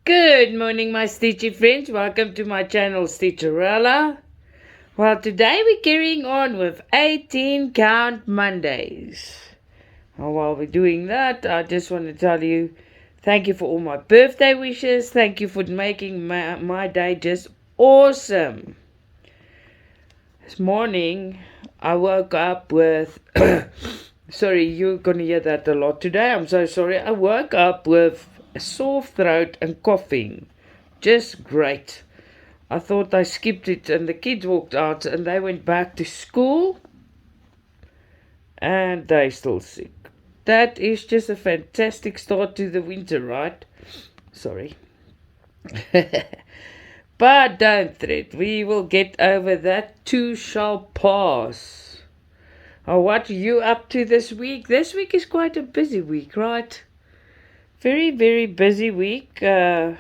Good morning, my Stitchy friends. Welcome to my channel, Stitcha-Rella. Well, today we're carrying on with 18 count Mondays. And while we're doing that, I just want to tell you thank you for all my birthday wishes. Thank you for making my day just awesome. This morning, I woke up with... sorry, you're going to hear that a lot today. I'm so sorry. I woke up with a sore throat and coughing. Just great. I thought I skipped it and the kids walked out and they went back to school and they're still sick. That is just a fantastic start to the winter, right? Sorry. But don't fret, we will get over that too shall pass. Oh, what are you up to this week? This week is quite a busy week, right? Very, very busy week. Since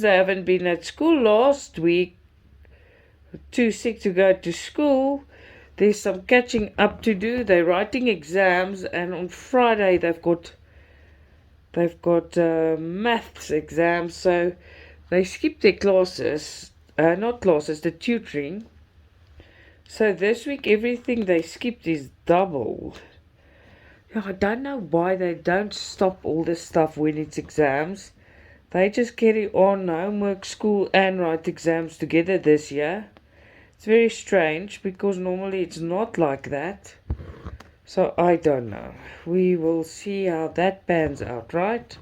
they haven't been at school last week, too sick to go to school, there's some catching up to do. They're writing exams, and on Friday they've got maths exams, so they skipped their classes, not classes, the tutoring. So this week everything they skipped is double. I don't know why they don't stop all this stuff when it's exams. They just carry on homework, school and write exams together this year. It's very strange because normally it's not like that. So I don't know. We will see how that pans out, right?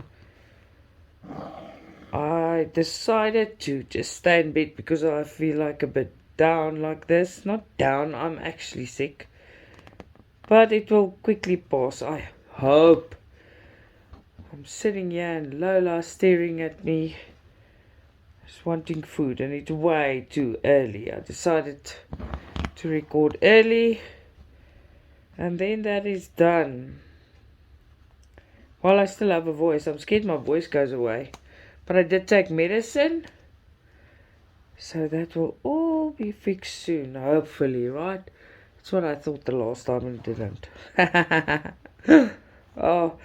I decided to just stay in bed because I feel like a bit down like this. Not down, I'm actually sick. But it will quickly pass, I hope. I'm sitting here and Lola staring at me, just wanting food, and it's way too early. I decided to record early, and then that is done. While I still have a voice, I'm scared my voice goes away. But I did take medicine, so that will all be fixed soon, hopefully, right? That's what I thought the last time and didn't. Oh,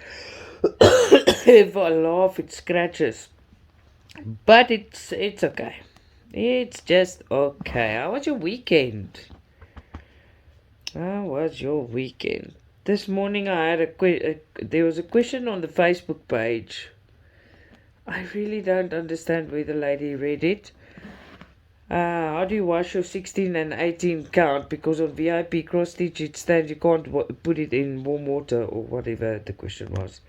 if I laugh, it scratches. But it's okay. It's just okay. How was your weekend? How was your weekend? This morning I had there was a question on the Facebook page. I really don't understand where the lady read it. How do you wash your 16 and 18 count? Because on VIP cross stitch it stands you can't put it in warm water or whatever the question was.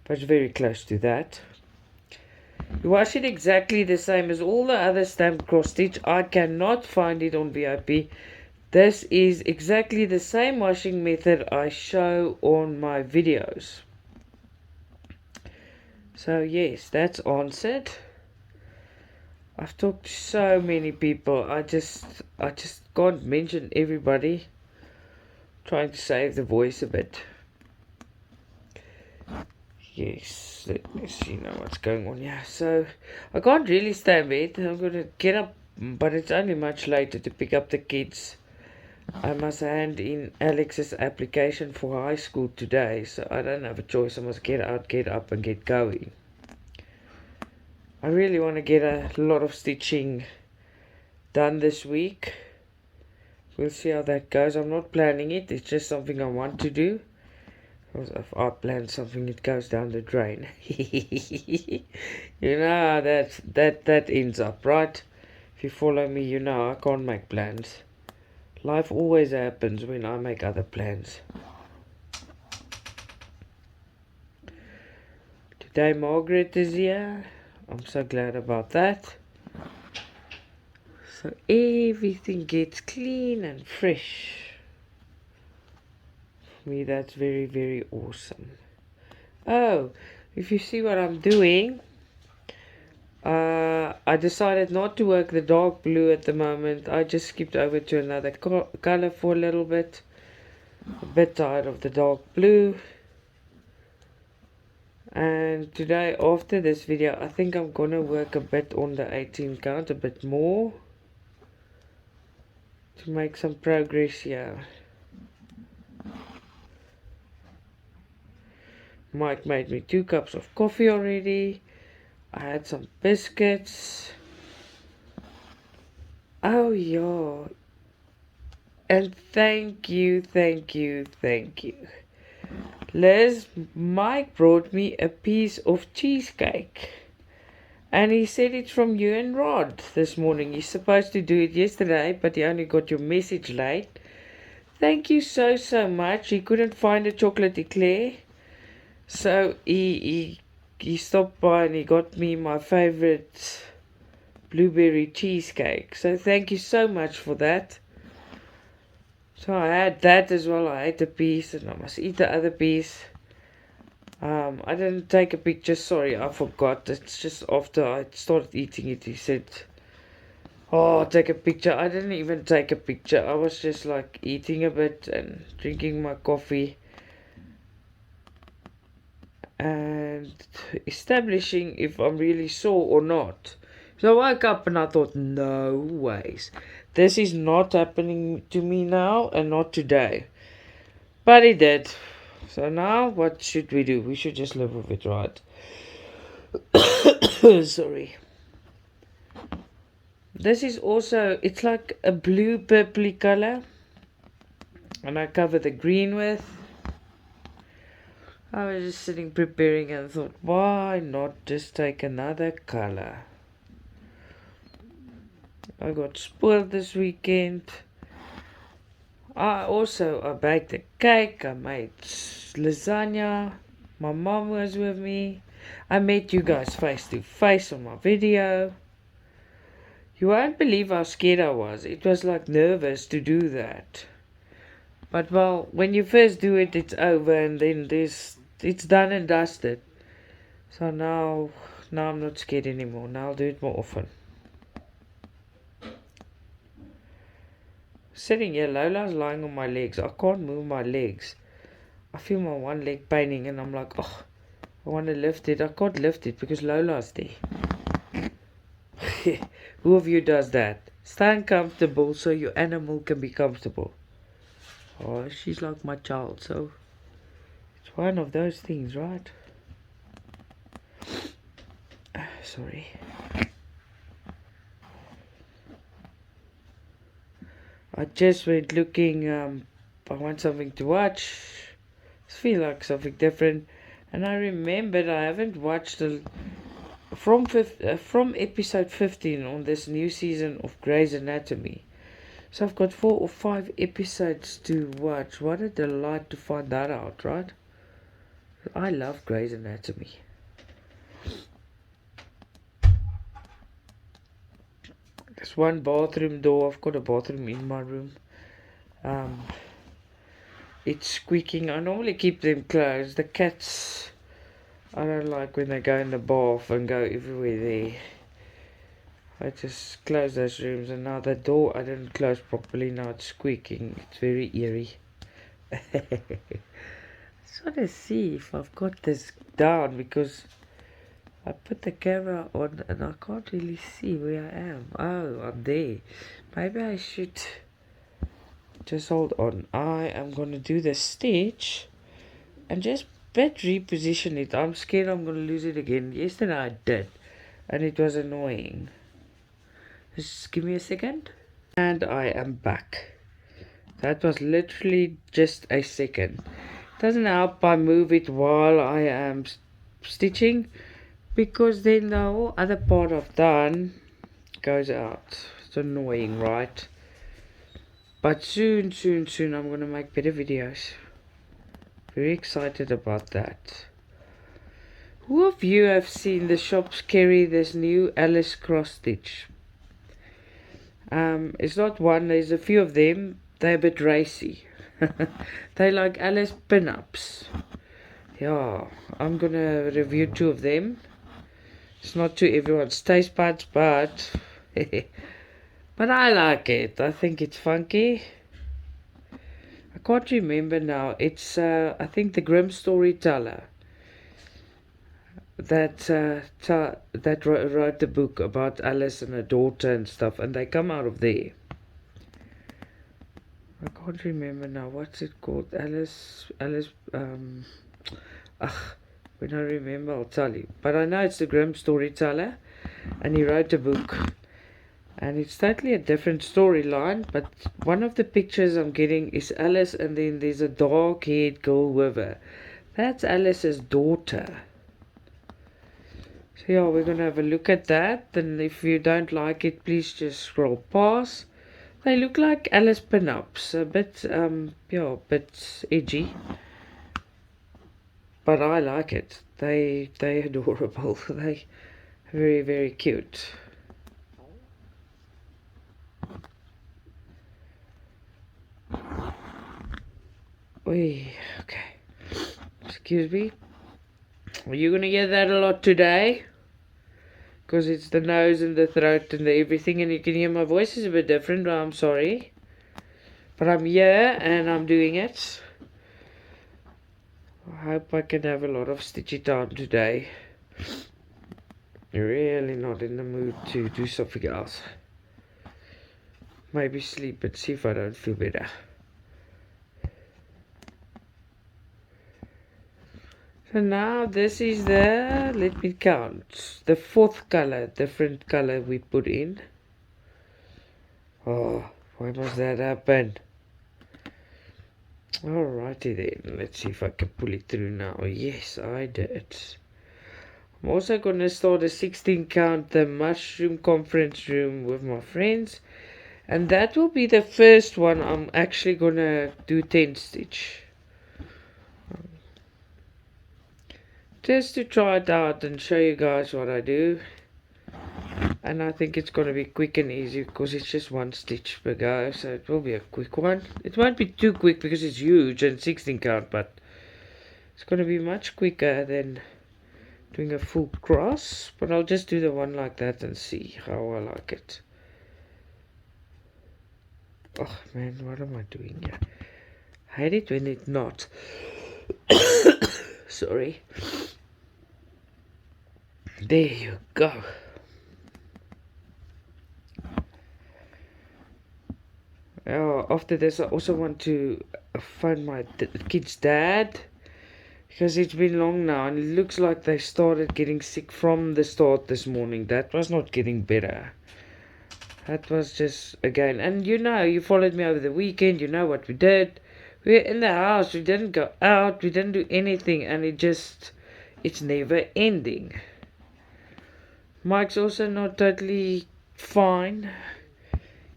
But it's very close to that. You wash it exactly the same as all the other stamped cross stitch. I cannot find it on VIP. This is exactly the same washing method I show on my videos. So yes, that's answered. I've talked to so many people. I just can't mention everybody. Trying to save the voice a bit. Yes, let me see now what's going on here. So I can't really stay in bed. I'm gonna get up, but it's only much later to pick up the kids. I must hand in Alex's application for high school today, so I don't have a choice. I must get up and get going. I really want to get a lot of stitching done this week. We'll see how that goes. I'm not planning it. It's just something I want to do. Because if I plan something, it goes down the drain. You know how that ends up, right? If you follow me, you know I can't make plans. Life always happens when I make other plans. Today Margaret is here. I'm so glad about that. So everything gets clean and fresh. For me, that's very, very awesome. Oh, if you see what I'm doing, I decided not to work the dark blue at the moment. I just skipped over to another color for a little bit. A bit tired of the dark blue. And today, after this video, I think I'm gonna work a bit on the 18 count, a bit more, to make some progress here. Mike made me 2 cups of coffee already. I had some biscuits. Oh yeah. And thank you. Liz, Mike brought me a piece of cheesecake. And he said it's from you and Rod this morning. He's supposed to do it yesterday, but he only got your message late. Thank you so much. He couldn't find a chocolate eclair. So he stopped by and he got me my favorite blueberry cheesecake. So thank you so much for that. So I had that as well. I ate a piece and I must eat the other piece. I didn't take a picture. Sorry, I forgot. It's just after I started eating it, he said, "Oh, take a picture." I didn't even take a picture. I was just like eating a bit and drinking my coffee and establishing if I'm really sore or not. So I woke up and I thought, no ways. This is not happening to me now and not today. But it did. So now what should we do? We should just live with it, right? Sorry. This is also, it's like a blue purpley color. And I cover the green with. I was just sitting preparing and thought, why not just take another color? I got spoiled this weekend. I baked a cake. I made lasagna. My mom was with me. I met you guys face to face on my video. You won't believe how scared I was. It was like nervous to do that. But well, when you first do it, it's over and then it's done and dusted. So now I'm not scared anymore. Now I'll do it more often. Sitting here, Lola's lying on my legs. I can't move my legs. I feel my one leg paining and I'm like, oh, I want to lift it. I can't lift it because Lola's there. Who of you does that? Stand comfortable so your animal can be comfortable. Oh, she's like my child, so it's one of those things, right? Sorry. I just went looking, I want something to watch. I feel like something different. And I remembered I haven't watched from episode 15 on this new season of Grey's Anatomy. So I've got 4 or 5 episodes to watch. What a delight to find that out, right? I love Grey's Anatomy. There's one bathroom door. I've got a bathroom in my room. It's squeaking. I normally keep them closed. The cats, I don't like when they go in the bath and go everywhere there. I just close those rooms, and now the door I didn't close properly. Now it's squeaking. It's very eerie. I just want to see if I've got this down because I put the camera on and I can't really see where I am. Oh, I'm there. Maybe I should just hold on. I am going to do the stitch and just reposition it. I'm scared I'm going to lose it again. Yesterday I did and it was annoying. Just give me a second. And I am back. That was literally just a second. Doesn't help I move it while I am stitching, because then the whole other part I've done goes out. It's annoying, right? But soon I'm going to make better videos. Very excited about that. Who of you have seen the shops carry this new Alice cross stitch? It's not one, there's a few of them. They're a bit racy. They like Alice pin-ups. Yeah, I'm going to review 2 of them. It's not to everyone's taste buds, but but I like it. I think it's funky. I can't remember now. It's I think the Grimm Storyteller that wrote the book about Alice and her daughter and stuff, and they come out of there. I can't remember now. What's it called? Alice. When I remember, I'll tell you. But I know it's the Grimm storyteller, and he wrote a book. And it's totally a different storyline, but one of the pictures I'm getting is Alice, and then there's a dark-haired girl with her. That's Alice's daughter. So yeah, we're going to have a look at that. And if you don't like it, please just scroll past. They look like Alice pin-ups. A bit, yeah, a bit edgy. But I like it. They adorable. They very, very cute. Oy, okay. Excuse me. Are you gonna get that a lot today? Because it's the nose and the throat and the everything, and you can hear my voice is a bit different, but I'm sorry. But I'm here and I'm doing it. I hope I can have a lot of stitchy time today. Really not in the mood to do something else. Maybe sleep and see if I don't feel better. So now this is the, let me count, the fourth color, different color we put in. Oh, why must that happen? Alrighty then, let's see if I can pull it through now. Yes, I did. I'm also going to start a 16 count, the mushroom conference room with my friends. And that will be the first one I'm actually going to do 10 stitch. Just to try it out and show you guys what I do. And I think it's going to be quick and easy because it's just one stitch per go. So it will be a quick one. It won't be too quick because it's huge and 16 count. But it's going to be much quicker than doing a full cross. But I'll just do the one like that and see how I like it. Oh man, what am I doing here? I hate it when it's not. Sorry. There you go. After this, I also want to find my kid's dad, because it's been long now and it looks like they started getting sick from the start this morning. That was not getting better. That was just, again, and you know, you followed me over the weekend, you know what we did. We were in the house, we didn't go out, we didn't do anything, and it's never ending. Mike's also not totally fine.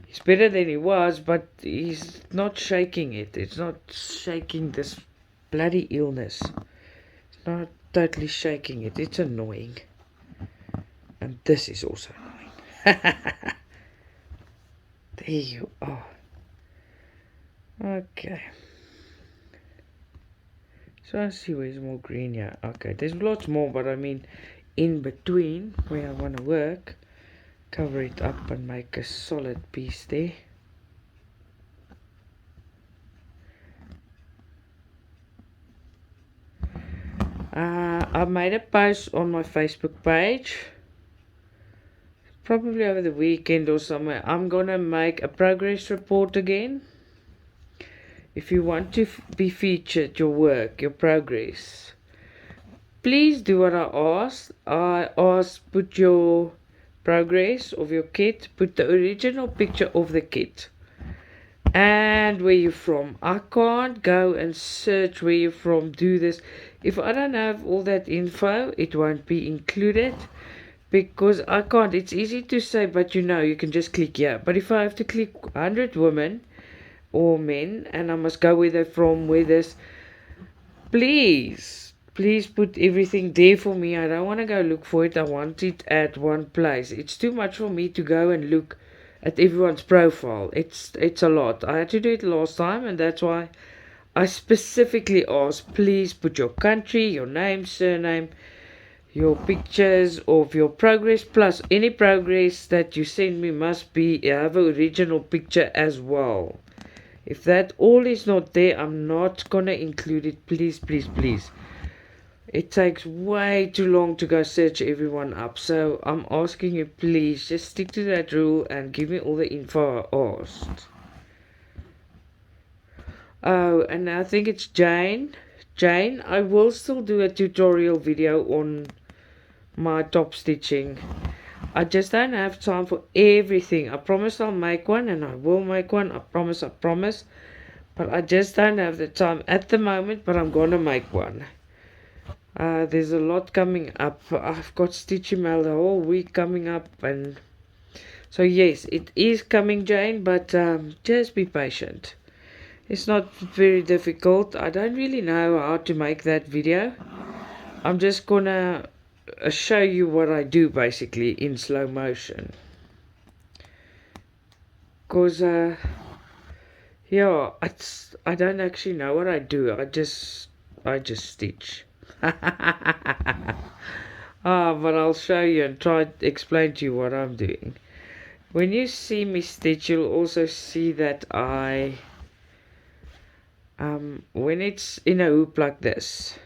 He's better than he was, but he's not shaking it. It's not shaking this bloody illness. It's not totally shaking it. It's annoying. And this is also annoying. There you are. Okay. So I see where's more green here. Okay, there's lots more, but I mean in between where I want to work. Cover it up and make a solid piece there. I made a post on my Facebook page, probably over the weekend or somewhere. I'm gonna make a progress report again. If you want to be featured, your work, your progress, please do what I asked. I asked, put your progress of your kit, put the original picture of the kit and where you're from. I can't go and search where you're from, do this. If I don't have all that info, it won't be included because I can't. It's easy to say, but you know, you can just click here. But if I have to click 100 women or men and I must go where they're from, where this, please put everything there for me. I don't want to go look for it. I want it at one place. It's too much for me to go and look at everyone's profile. It's a lot. I had to do it last time, and that's why I specifically asked, please put your country, your name, surname, your pictures of your progress, plus any progress that you send me must be have an original picture as well. If that all is not there, I'm not gonna include it. Please. It takes way too long to go search everyone up. So I'm asking you, please just stick to that rule and give me all the info I asked. Oh, and I think it's Jane. Jane, I will still do a tutorial video on my top stitching. I just don't have time for everything. I promise I'll make one, and I will make one. I promise, but I just don't have the time at the moment, but I'm gonna make one. There's a lot coming up. I've got Stitchy mail the whole week coming up, and so yes, it is coming, Jane, but just be patient. It's not very difficult. I don't really know how to make that video. I'm just gonna show you what I do basically in slow motion. Cause yeah, I don't actually know what I do. I just stitch. But I'll show you and try to explain to you what I'm doing. When you see me stitch, you'll also see that when it's in a hoop like this,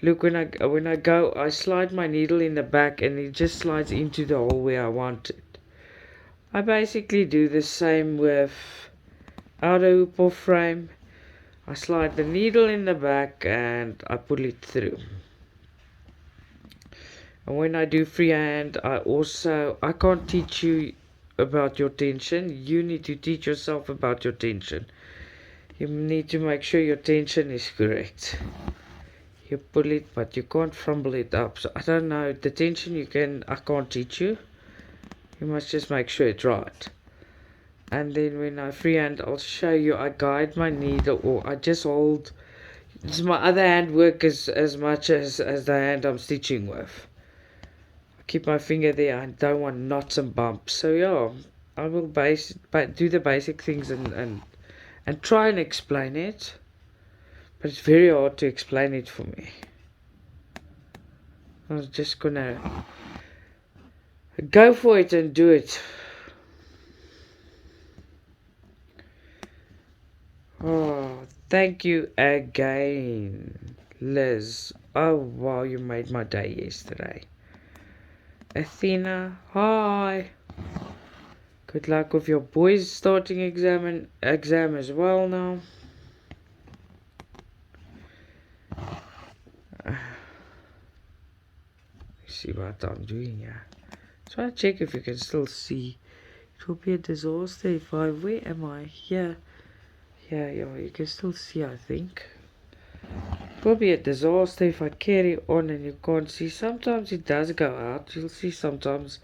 look, when I go, I slide my needle in the back and it just slides into the hole where I want it. I basically do the same with outer hoop or frame. I slide the needle in the back and I pull it through. And when I do freehand, I can't teach you about your tension. You need to teach yourself about your tension. You need to make sure your tension is correct. You pull it, but you can't fumble it up. So I don't know, the tension I can't teach you. You must just make sure it's right. And then when I freehand, I'll show you, I guide my needle, or I just hold. It's my other hand work as much as the hand I'm stitching with. Keep my finger there. I don't want knots and bumps. So yeah, I will do the basic things and try and explain it, but it's very hard to explain it for me. I'm just gonna go for it and do it. Oh, thank you again, Liz. Oh wow, you made my day yesterday. Athena, hi. Good luck with your boys starting exam as well now. Let's see what I'm doing here. So I check if you can still see. It will be a disaster if where am I? Here. Yeah, you can still see, I think. It will be a disaster if I carry on and you can't see. Sometimes it does go out. You'll see sometimes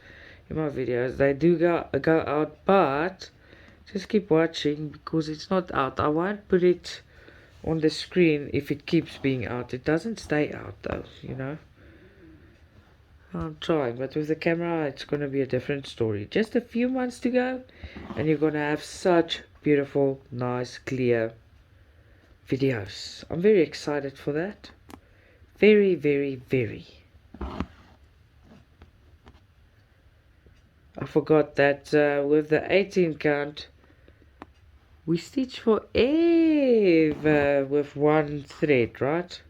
in my videos they do go out, but just keep watching because it's not out. I won't put it on the screen if it keeps being out. It doesn't stay out though, you know. I'm trying, but with the camera it's going to be a different story. Just a few months to go and you're going to have such beautiful, nice, clear videos. I'm very excited for that. Very, very, very. I forgot that with the 18 count we stitch forever with one thread, right?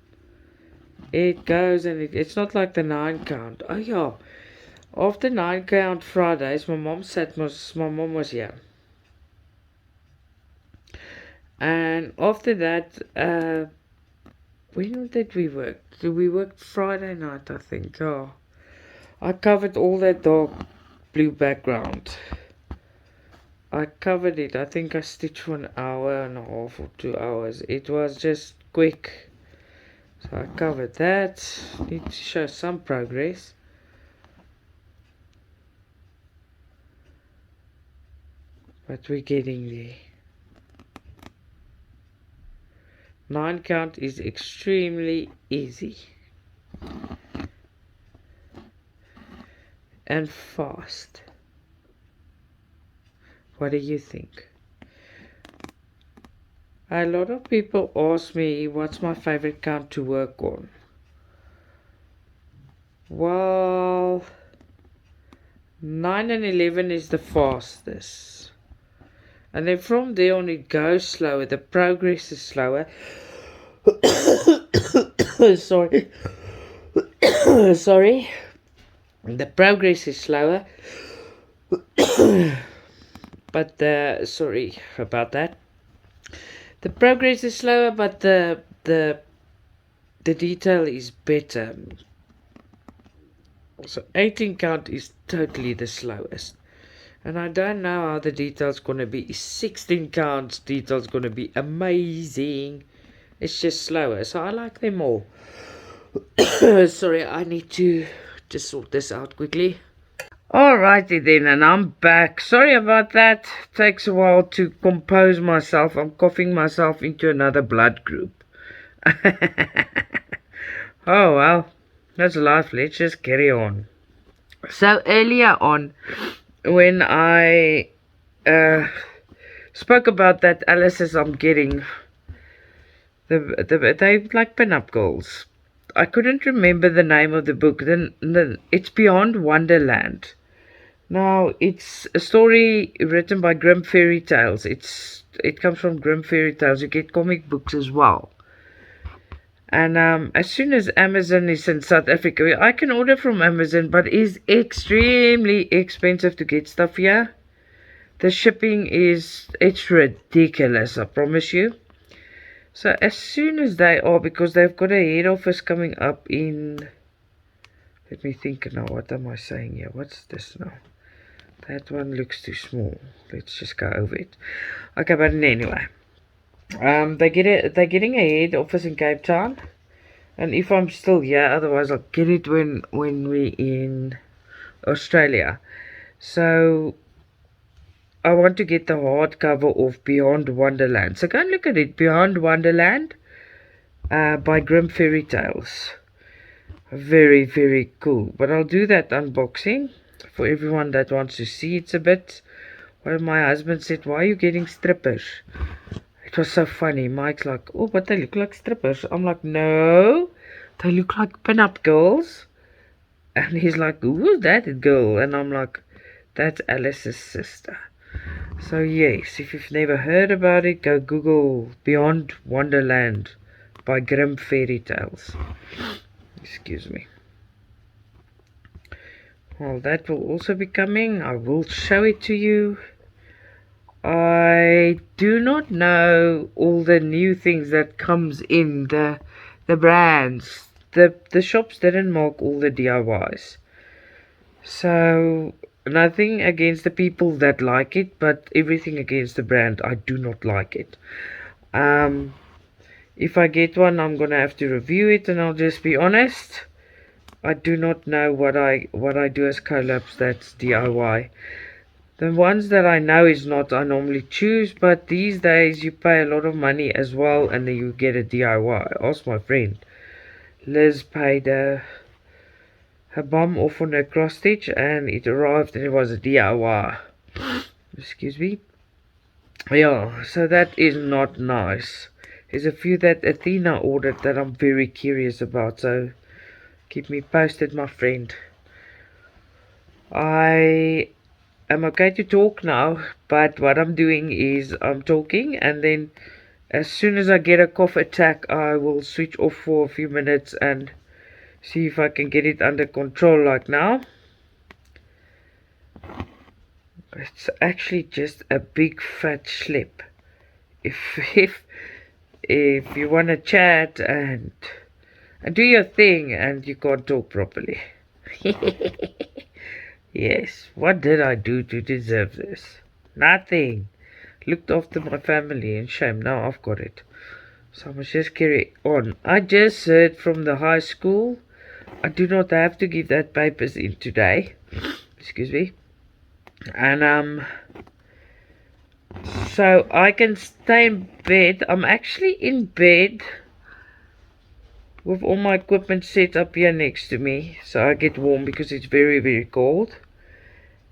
It goes and it's not like the 9 count. Oh yeah, after 9 count Fridays my mom was here, and after that when did we work? We worked Friday night, I think. Oh, I covered all that dark blue background. I covered it. I think I stitched for an hour and a half or 2 hours. It was just quick. So I covered that. Need to show some progress. But we're getting there. 9 count is extremely easy. And fast. What do you think? A lot of people ask me what's my favorite count to work on. Well, 9 and 11 is the fastest. And then from there on it goes slower. The progress is slower. Sorry. Sorry. The progress is slower. But sorry about that. The progress is slower, but the the detail is better. So 18 count is totally the slowest. And I don't know how the detail's gonna be. 16 counts detail's gonna be amazing. It's just slower. So I like them all. Sorry, I need to just sort this out quickly. Alrighty then, and I'm back. Sorry about that. Takes a while to compose myself. I'm coughing myself into another blood group. Oh well, that's life. Let's just carry on. So earlier on, when I spoke about that Alice's I'm getting, they like pin-up girls. I couldn't remember the name of the book. Then it's Beyond Wonderland. Now it's a story written by Grimm Fairy Tales. It comes from Grimm Fairy Tales. You get comic books as well. And as soon as Amazon is in South Africa, I can order from Amazon, but it's extremely expensive to get stuff here. The shipping it's ridiculous, I promise you. So as soon as they are, because they've got a head office coming up in, let me think now, what am I saying here? What's this now? That one looks too small. Let's just go over it. Okay, but anyway. They're getting a head office in Cape Town. And if I'm still here, otherwise I'll get it when we're in Australia. So I want to get the hardcover of Beyond Wonderland. So go and look at it. Beyond Wonderland by Grimm Fairy Tales. Very, very cool. But I'll do that unboxing for everyone that wants to see. It's a bit... Well, my husband said, why are you getting strippers? It was so funny. Mike's like, oh, but they look like strippers. I'm like, no, they look like pin-up girls. And he's like, who's that girl? And I'm like, that's Alice's sister. So yes, if you've never heard about it, go Google Beyond Wonderland by Grimm Fairy Tales. Excuse me. Well, that will also be coming. I will show it to you. I do not know all the new things that comes in the brands. The shops didn't mark all the DIYs. So nothing against the people that like it, but everything against the brand. I do not like it. If I get one, I'm gonna have to review it, and I'll just be honest. I do not know what I do as collabs that's DIY. The ones that I know is not, I normally choose, but these days you pay a lot of money as well, and then you get a DIY. Ask my friend. Liz paid her bum off on her cross stitch, and it arrived and it was a DIY. Excuse me. Yeah, so that is not nice. There's a few that Athena ordered that I'm very curious about, so keep me posted, my friend. I'm okay to talk now, but what I'm doing is I'm talking, and then as soon as I get a cough attack, I will switch off for a few minutes and see if I can get it under control like now. It's actually just a big fat slip. If you want to chat and do your thing and you can't talk properly. Yes, what did I do to deserve this? Nothing. Looked after my family, and shame, now I've got it. So I must just carry on. I just heard from the high school. I do not have to give that papers in today. Excuse me. And so I can stay in bed. I'm actually in bed with all my equipment set up here next to me, so I get warm because it's very, very cold.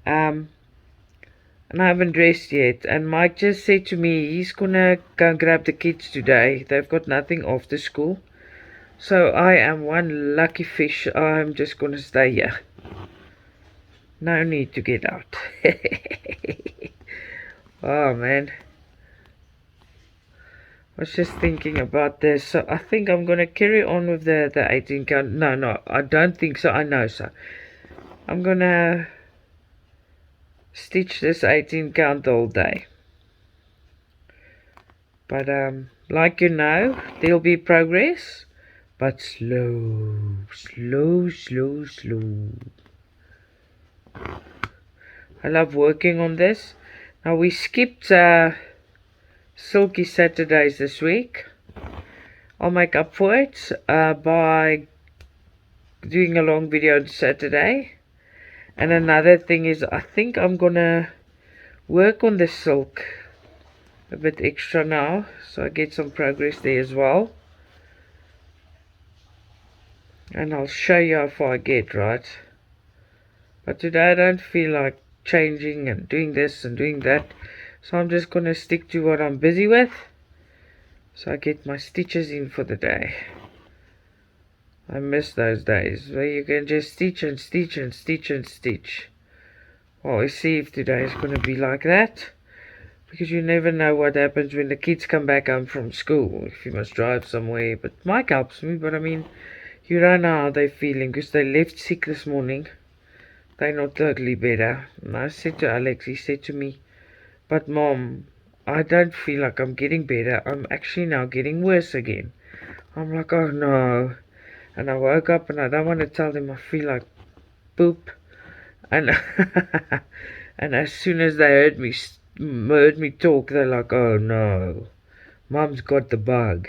And I haven't dressed yet, and Mike just said to me he's gonna go grab the kids today. They've got nothing after school, so I am one lucky fish. I'm just gonna stay here. No need to get out. Oh man, I was just thinking about this. So I think I'm gonna carry on with the 18 count. No, I don't think so. I know so. I'm gonna stitch this 18 count all day. But like you know, there'll be progress. but slow, slow, slow, slow. I love working on this. Now we skipped Silky Saturdays this week. I'll make up for it by doing a long video on Saturday. And another thing is, I think I'm gonna work on the silk a bit extra now, so I get some progress there as well. And I'll show you how far I get, right? But today I don't feel like changing and doing this and doing that, so I'm just gonna stick to what I'm busy with, so I get my stitches in for the day. I miss those days where you can just stitch and stitch and stitch and stitch. Well, we'll see if today is gonna be like that, because you never know what happens when the kids come back home from school, if you must drive somewhere. But Mike helps me, but I mean, you don't know how they're feeling, because they left sick this morning. They're not totally better. And I said to Alex, he said to me, but Mom, I don't feel like I'm getting better. I'm actually now getting worse again. I'm like, oh no. And I woke up and I don't want to tell them I feel like poop. And and as soon as they heard me talk, they're like, oh no, Mom's got the bug.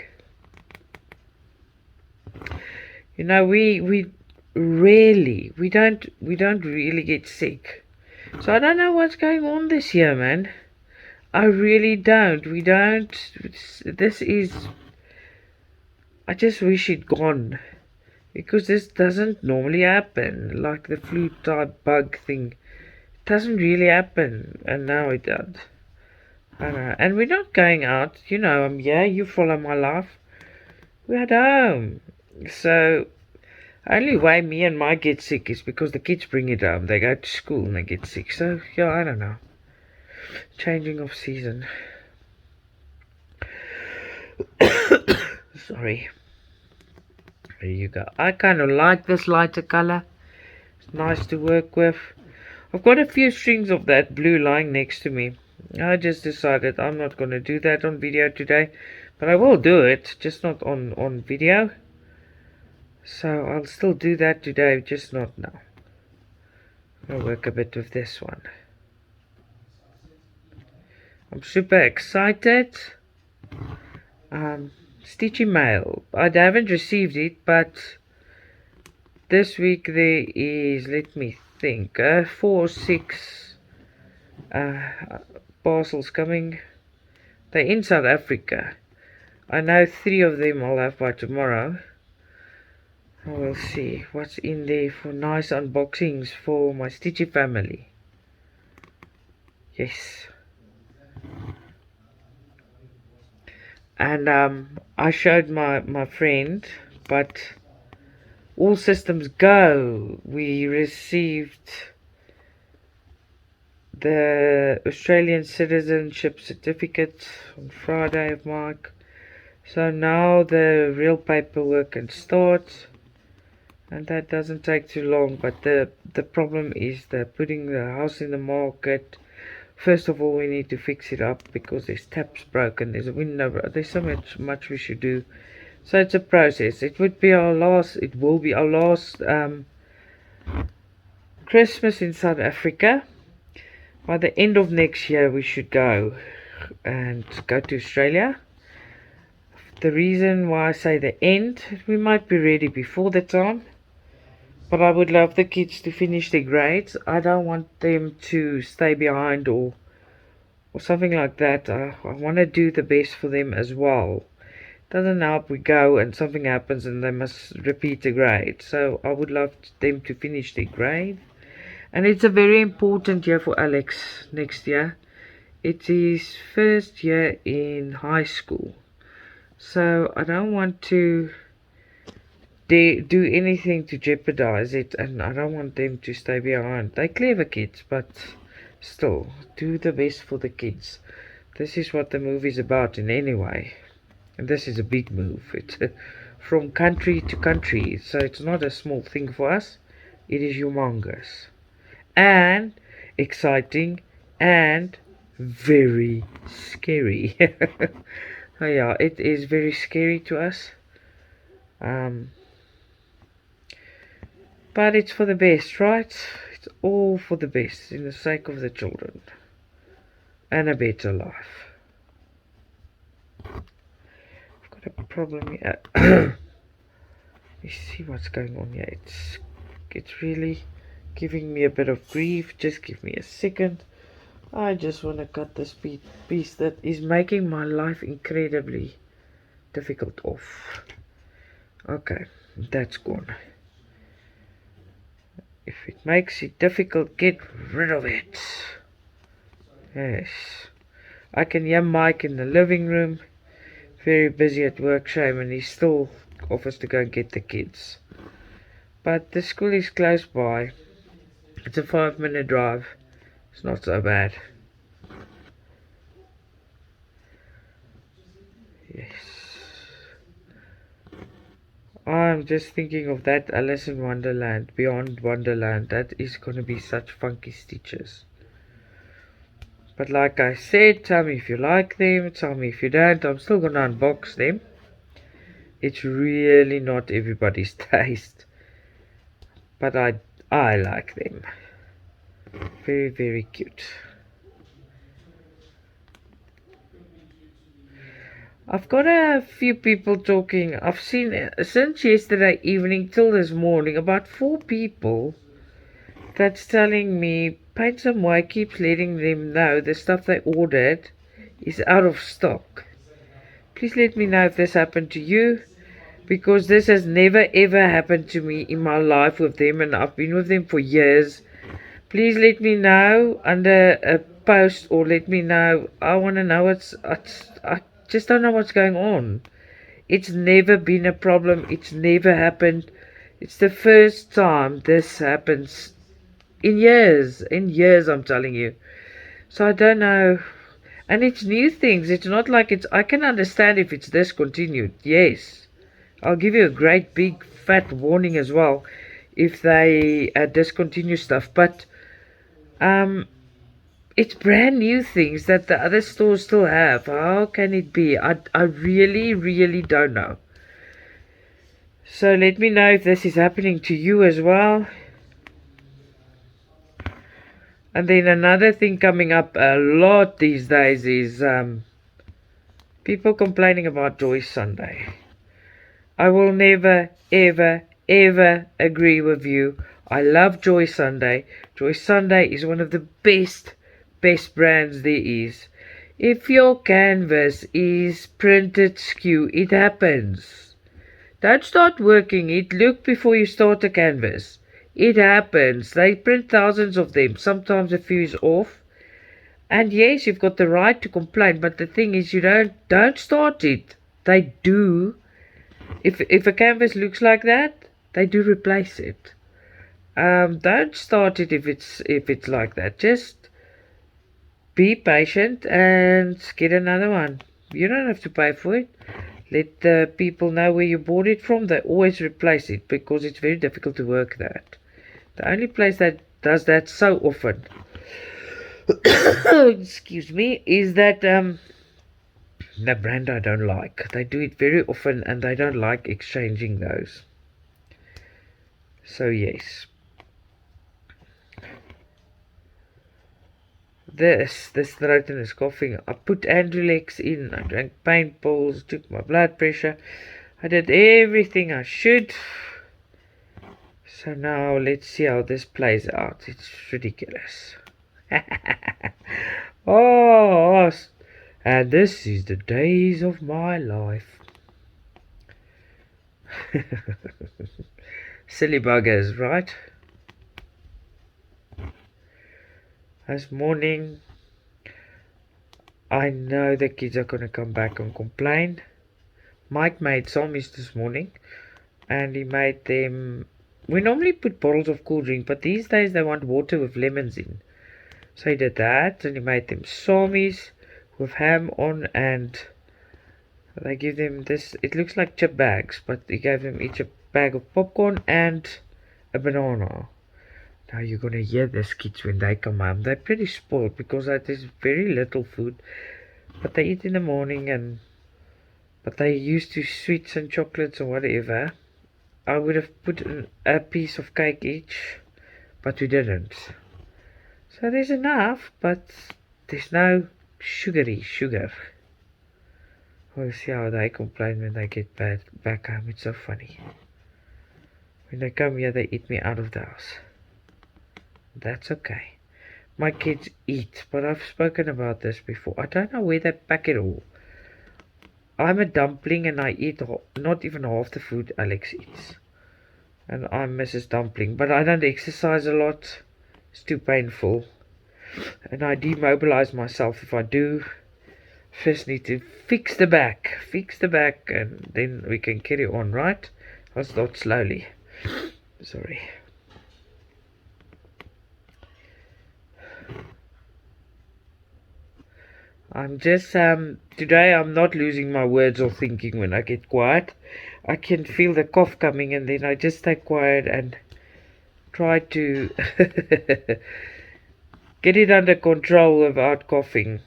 You know, we rarely, we don't really get sick. So I don't know what's going on this year, man. I really don't. We don't. This is, I just wish it gone, because this doesn't normally happen. Like the flu type bug thing, it doesn't really happen, and now it does. I don't know. And we're not going out. You know, I'm here. You follow my life. We're at home. So only way me and Mike get sick is because the kids bring it home. They go to school and they get sick. So yeah, I don't know. Changing of season. Sorry. There you go. I kind of like this lighter color. It's nice to work with. I've got a few strings of that blue lying next to me. I just decided I'm not going to do that on video today. But I will do it, just not on video. So I'll still do that today, just not now. I'll work a bit with this one. I'm super excited. Stitchy mail. I haven't received it, but this week there is, let me think, 4 or 6 parcels coming. They're in South Africa. I know 3 of them I'll have by tomorrow. We'll see what's in there for nice unboxings for my Stitchy family. Yes. And I showed my friend, but all systems go. We received the Australian citizenship certificate on Friday of March. So now the real paperwork can start. And that doesn't take too long, but the problem is that putting the house in the market. First of all, we need to fix it up because there's taps broken, there's a window, there's so much we should do. So it's a process. It will be our last Christmas in South Africa. By the end of next year, we should go to Australia. The reason why I say the end, we might be ready before the time. But I would love the kids to finish their grades. I don't want them to stay behind or something like that. I want to do the best for them as well. It doesn't help we go and something happens and they must repeat the grade. So I would love them to finish their grade. And it's a very important year for Alex next year. It is first year in high school. So I don't want to do anything to jeopardize it, and I don't want them to stay behind. They're clever kids, but still, do the best for the kids. This is what the movie's about in any way. And this is a big move. It's from country to country, so it's not a small thing for us. It is humongous. And exciting and very scary. Oh yeah, it is very scary to us. But it's for the best, right? It's all for the best, in the sake of the children and a better life. I've got a problem here. Let's see what's going on here. It's really giving me a bit of grief. Just give me a second. I just want to cut this piece that is making my life incredibly difficult off. Okay, that's gone. If it makes it difficult, get rid of it. Yes. I can hear Mike in the living room, very busy at work, shame, and he still offers to go and get the kids. But the school is close by. It's a 5-minute drive. It's not so bad. Yes. I'm just thinking of that Alice in Wonderland, Beyond Wonderland. That is going to be such funky stitches. But like I said, tell me if you like them, tell me if you don't. I'm still going to unbox them. It's really not everybody's taste. But I like them. Very, very cute. I've got a few people talking. I've seen since yesterday evening till this morning about 4 people that's telling me Paint Some Way keeps letting them know the stuff they ordered is out of stock. Please let me know if this happened to you, because this has never ever happened to me in my life with them, and I've been with them for years. Please let me know under a post, or let me know. I want to know I just don't know what's going on. It's never been a problem. It's never happened. It's the first time this happens in years. In years, I'm telling you. So I don't know. And it's new things. It's not like it's... I can understand if it's discontinued. Yes. I'll give you a great big fat warning as well if they discontinue stuff. But it's brand new things that the other stores still have. How can it be? I really, really don't know. So let me know if this is happening to you as well. And then another thing coming up a lot these days is people complaining about Joy Sunday. I will never, ever, ever agree with you. I love Joy Sunday. Joy Sunday is one of the best brands there is. If your canvas is printed skew, it happens. Don't start working it. Look before you start a canvas. It happens. They print thousands of them. Sometimes a few is off. And yes, you've got the right to complain, but the thing is, you don't start it. They do. If a canvas looks like that, they do replace it. Don't start it if it's like that. Just be patient and get another one. You don't have to pay for it. Let the people know where you bought it from. They always replace it because it's very difficult to work that. The only place that does that so often, excuse me, is that the brand I don't like. They do it very often and they don't like exchanging those. So yes. This throat and this coughing. I put Androlex in. I drank pain pills, took my blood pressure. I did everything I should. So now let's see how this plays out. It's ridiculous. Oh, and this is the days of my life. Silly buggers, right? This morning, I know the kids are going to come back and complain. Mike made zombies this morning, and he made them... We normally put bottles of cool drink, but these days they want water with lemons in. So he did that, and he made them zombies with ham on, and they give them this... It looks like chip bags, but he gave them each a bag of popcorn and a banana. Now you're going to hear this, kids, when they come home. They're pretty spoiled because there's very little food. But they eat in the morning and but they used to sweets and chocolates or whatever. I would have put a piece of cake each, but we didn't. So there's enough, but there's no sugar. We'll see how they complain when they get back home. It's so funny. When they come here, they eat me out of the house. That's okay. My kids eat, but I've spoken about this before. I don't know where they pack it all. I'm a dumpling and I eat not even half the food Alex eats. And I'm Mrs. Dumpling, but I don't exercise a lot. It's too painful. And I demobilize myself if I do. First need to fix the back, and then we can carry on, right? I'll start slowly. Sorry. I'm just, today I'm not losing my words or thinking when I get quiet. I can feel the cough coming and then I just stay quiet and try to get it under control without coughing.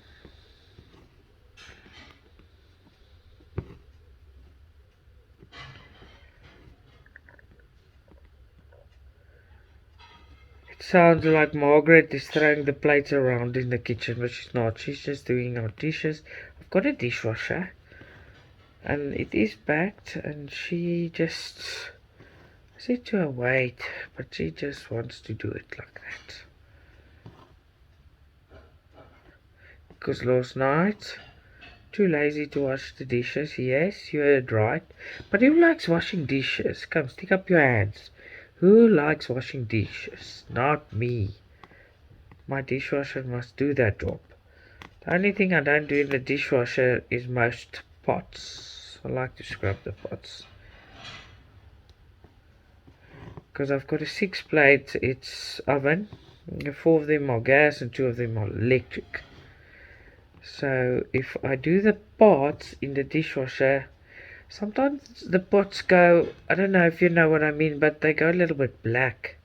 It sounds like Margaret is throwing the plates around in the kitchen, but she's not. She's just doing our dishes. I've got a dishwasher and it is packed, and she just, I said to her wait, but she just wants to do it like that. Because last night, too lazy to wash the dishes. Yes, you heard right. But who likes washing dishes? Come, stick up your hands. Who likes washing dishes? Not me. My dishwasher must do that job. The only thing I don't do in the dishwasher is most pots. I like to scrub the pots. Because I've got a 6-plate, it's oven. 4 of them are gas and 2 of them are electric. So if I do the pots in the dishwasher, sometimes the pots go, I don't know if you know what I mean, but they go a little bit black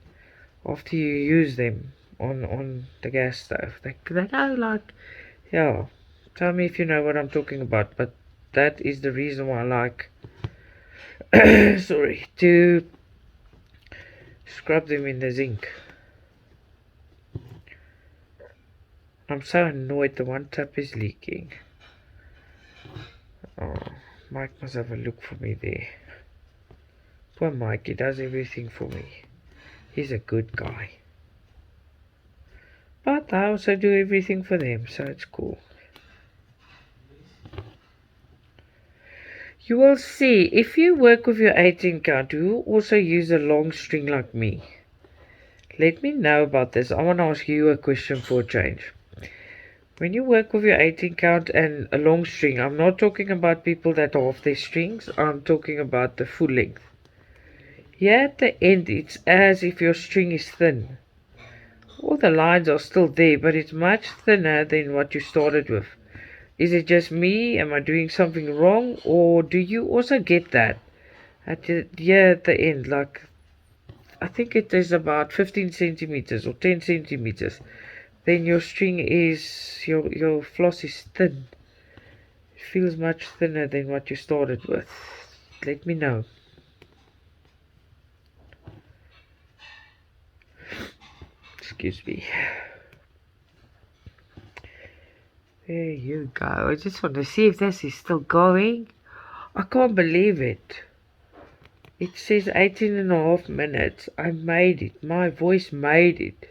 after you use them on the gas stove. They go like, yeah, tell me if you know what I'm talking about, but that is the reason why I like sorry, to scrub them in the zinc. I'm so annoyed the one tap is leaking. Oh, Mike must have a look for me there. Poor Mike, he does everything for me. He's a good guy. But I also do everything for them, so it's cool. You will see, if you work with your 18 count, you will also use a long string like me. Let me know about this. I want to ask you a question for a change. When you work with your 18 count and a long string, I'm not talking about people that half their strings. I'm talking about the full length. Here at the end, it's as if your string is thin. All the lines are still there, but it's much thinner than what you started with. Is it just me? Am I doing something wrong? Or do you also get that? At the end, like, I think it is about 15 centimeters or 10 centimeters. Then your string is, your floss is thin. It feels much thinner than what you started with. Let me know. Excuse me. There you go. I just want to see if this is still going. I can't believe it. It says 18.5 minutes. I made it. My voice made it.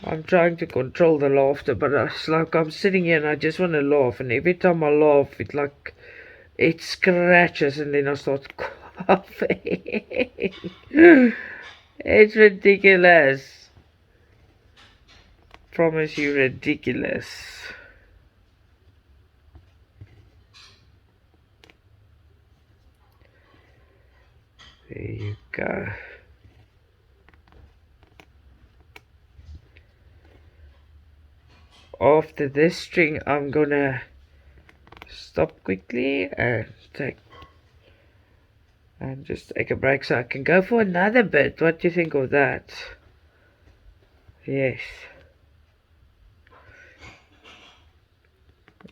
I'm trying to control the laughter, but it's like I'm sitting here and I just want to laugh. And every time I laugh, it scratches and then I start coughing. It's ridiculous. Promise you, ridiculous. There you go. After this string, I'm gonna stop quickly and just take a break so I can go for another bit. What do you think of that? Yes.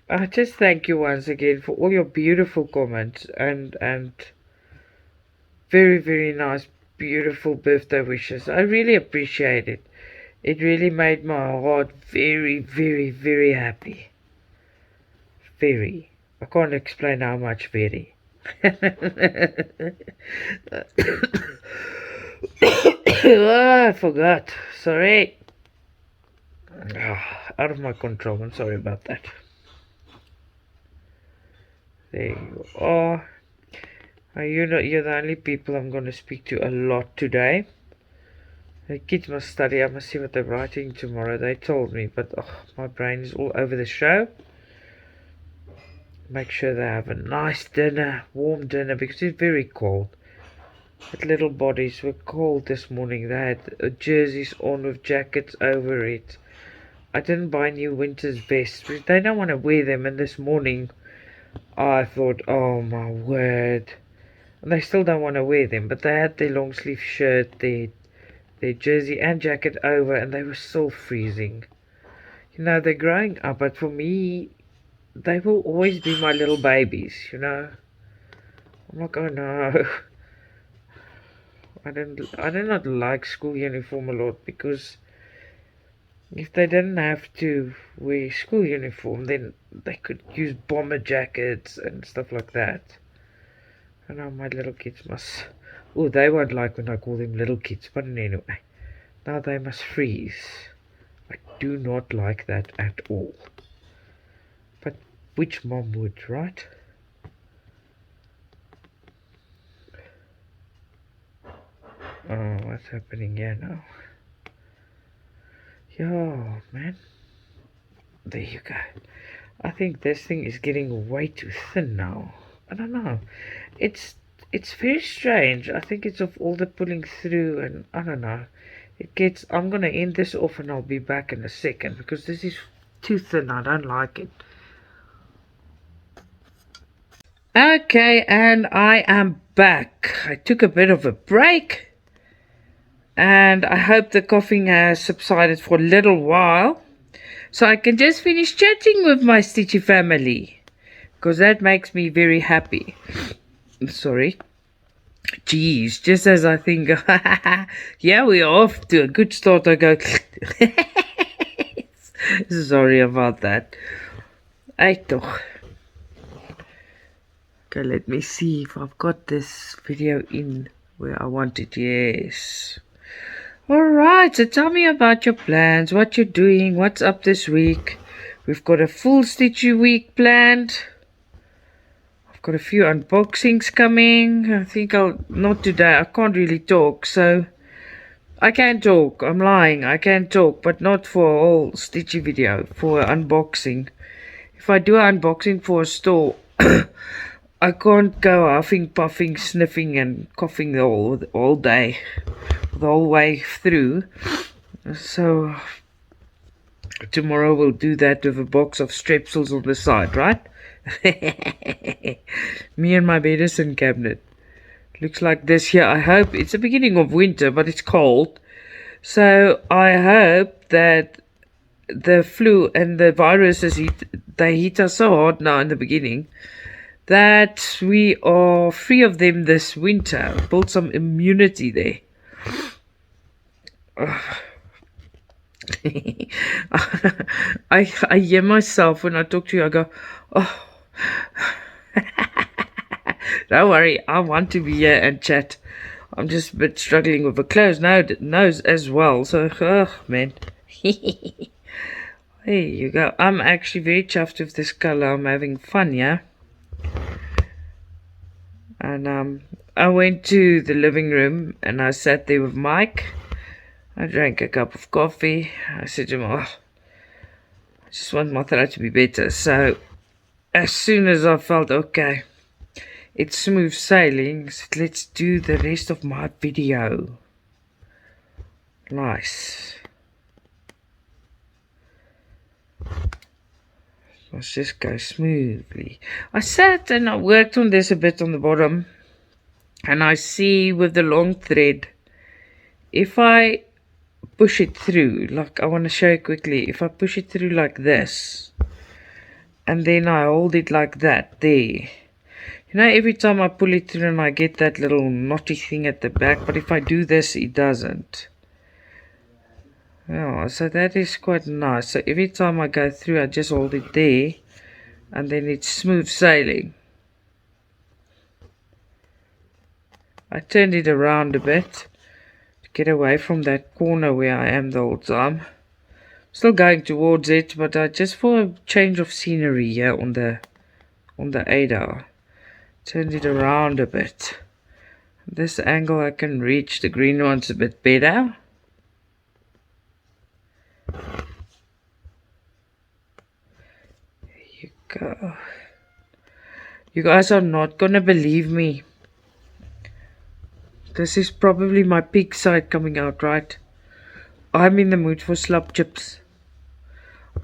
I just thank you once again for all your beautiful comments and very, very nice, beautiful birthday wishes. I really appreciate it. It really made my heart very, very, very happy. Very. I can't explain how much very. Oh, I forgot. Sorry. Out of my control. I'm sorry about that. There you are. You're the only people I'm going to speak to a lot today. The kids must study. I must see what they're writing tomorrow. They told me, but my brain is all over the show. Make sure they have a nice dinner, warm dinner, because it's very cold. The little bodies were cold this morning. They had jerseys on with jackets over it. I didn't buy new winter's vests because they don't want to wear them. And this morning, I thought, oh my word. And they still don't want to wear them, but they had their long sleeve shirt, their jersey and jacket over, and they were still freezing. You know, they're growing up, but for me, they will always be my little babies, you know. I'm like, oh no. I do not like school uniform a lot, because if they didn't have to wear school uniform, then they could use bomber jackets and stuff like that. I know my little kids must... Oh, they won't like when I call them little kids, but anyway. Now they must freeze. I do not like that at all. But which mom would, right? Oh, what's happening here now? Yo, man. There you go. I think this thing is getting way too thin now. I don't know. It's very strange. I think it's of all the pulling through, and I don't know. I'm gonna end this off and I'll be back in a second, because this is too thin. I don't like it. Okay, and I am back. I took a bit of a break, and I hope the coughing has subsided for a little while, so I can just finish chatting with my Stitchy family, because that makes me very happy. Sorry. Jeez, just as I think, yeah, we're off to a good start, I go, sorry about that. Hey, toch. Okay, let me see if I've got this video in where I want it. Yes. Alright, so tell me about your plans, what you're doing, what's up this week. We've got a full Stitchy week planned. I've got a few unboxings coming. I think not today, I can't really talk, so I can talk, I'm lying, I can talk, but not for a whole Stitchy video, for an unboxing. If I do an unboxing for a store, I can't go huffing, puffing, sniffing and coughing all day, the whole way through. So tomorrow we'll do that with a box of strepsils on the side, right? Me and my medicine cabinet. Looks like this here. I hope it's the beginning of winter, but it's cold. So I hope that the flu and the viruses they hit us so hard now in the beginning, that we are free of them this winter. Build some immunity there. I hear myself when I talk to you. I go, oh. Don't worry, I want to be here and chat. I'm just a bit struggling with a closed nose as well. So, oh man. There you go. I'm actually very chuffed with this color. I'm having fun, yeah. And I went to the living room and I sat there with Mike. I drank a cup of coffee. I said to him, oh, I just want my throat to be better. So as soon as I felt okay, it's smooth sailing, I said, let's do the rest of my video. Nice. Let's just go smoothly. I sat and I worked on this a bit on the bottom, and I see with the long thread, if I push it through, like I want to show you quickly, if I push it through like this, and then I hold it like that there. You know, every time I pull it through and I get that little knotty thing at the back, but if I do this it doesn't. Yeah, so that is quite nice. So every time I go through I just hold it there and then it's smooth sailing. I turned it around a bit to get away from that corner where I am the whole time. Still going towards it, but just for a change of scenery here on the Ada. Turned it around a bit. This angle I can reach the green ones a bit better. There you go. You guys are not gonna believe me. This is probably my pig side coming out, right? I'm in the mood for slop chips.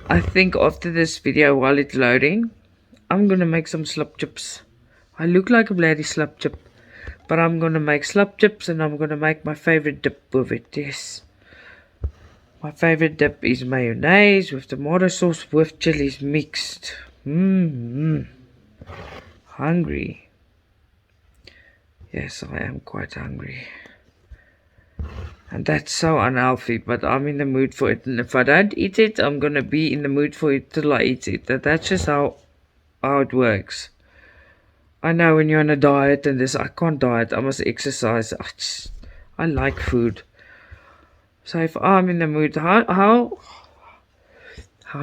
I think after this video, while it's loading, I'm gonna make some slop chips. I look like a bloody slop chip, but I'm gonna make slop chips and I'm gonna make my favorite dip with it. Yes, my favorite dip is mayonnaise with tomato sauce with chilies mixed. Hungry. Yes, I am quite hungry. And that's so unhealthy, but I'm in the mood for it. And if I don't eat it, I'm gonna be in the mood for it till I eat it. That's just how it works. I know when you're on a diet and this, I can't diet, I must exercise. I like food. So if I'm in the mood, how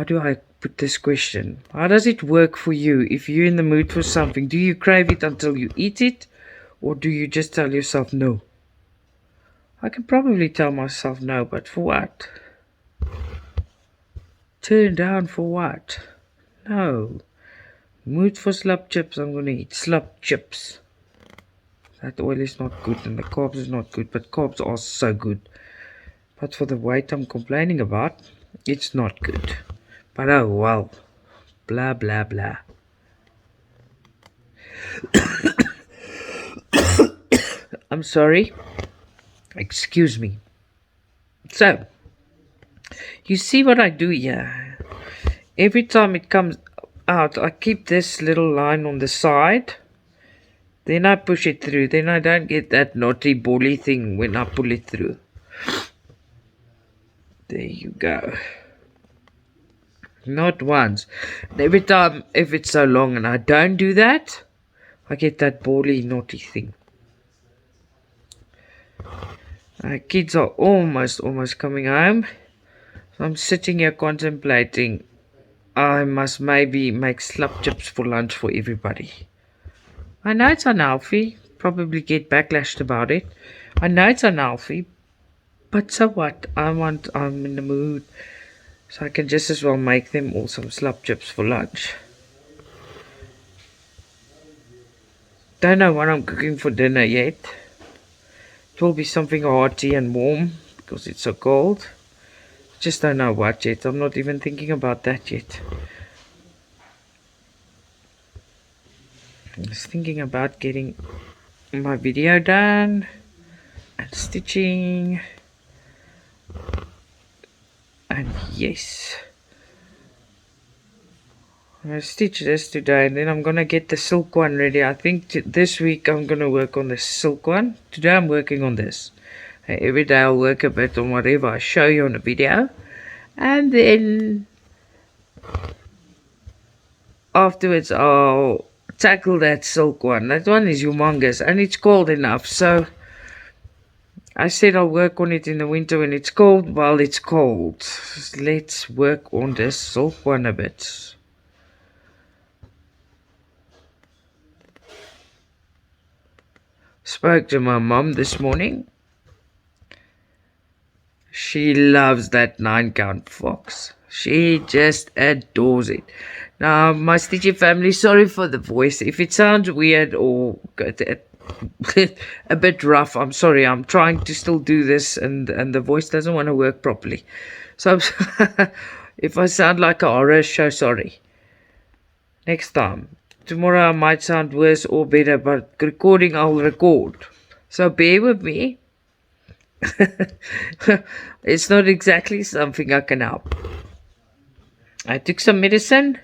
do I put this question? How does it work for you? If you're in the mood for something, do you crave it until you eat it? Or do you just tell yourself no? I can probably tell myself no, but for what? Turn down for what? No. Mood for slop chips, I'm gonna eat slop chips. That oil is not good and the carbs is not good, but carbs are so good. But for the weight I'm complaining about, it's not good. But oh well. Blah blah blah. I'm sorry. Excuse me. So, you see what I do here? Every time it comes out, I keep this little line on the side. Then I push it through. Then I don't get that knotty bally thing when I pull it through. There you go. Not once. And every time, if it's so long and I don't do that, I get that bally knotty thing. My kids are almost coming home. So I'm sitting here contemplating. I must maybe make slop chips for lunch for everybody. I know it's unhealthy. Probably get backlashed about it. I know it's unhealthy. But so what? I'm in the mood. So I can just as well make them all some slop chips for lunch. Don't know what I'm cooking for dinner yet. It will be something hearty and warm because it's so cold. Just don't know what yet. I'm not even thinking about that yet. I'm just thinking about getting my video done and stitching. And yes, I'm going to stitch this today and then I'm going to get the silk one ready. I think this week I'm going to work on the silk one. Today I'm working on this. Every day I'll work a bit on whatever I show you on the video. And then afterwards I'll tackle that silk one. That one is humongous and it's cold enough. So I said I'll work on it in the winter when it's cold. While it's cold, let's work on this silk one a bit. Spoke to my mom this morning. She loves that 9-count fox. She just adores it. Now, my Stitchy family, sorry for the voice. If it sounds weird or a bit rough, I'm sorry. I'm trying to still do this and the voice doesn't want to work properly. So, if I sound like a horror show, sorry. Next time. Tomorrow I might sound worse or better, but recording I'll record. So bear with me. It's not exactly something I can help. I took some medicine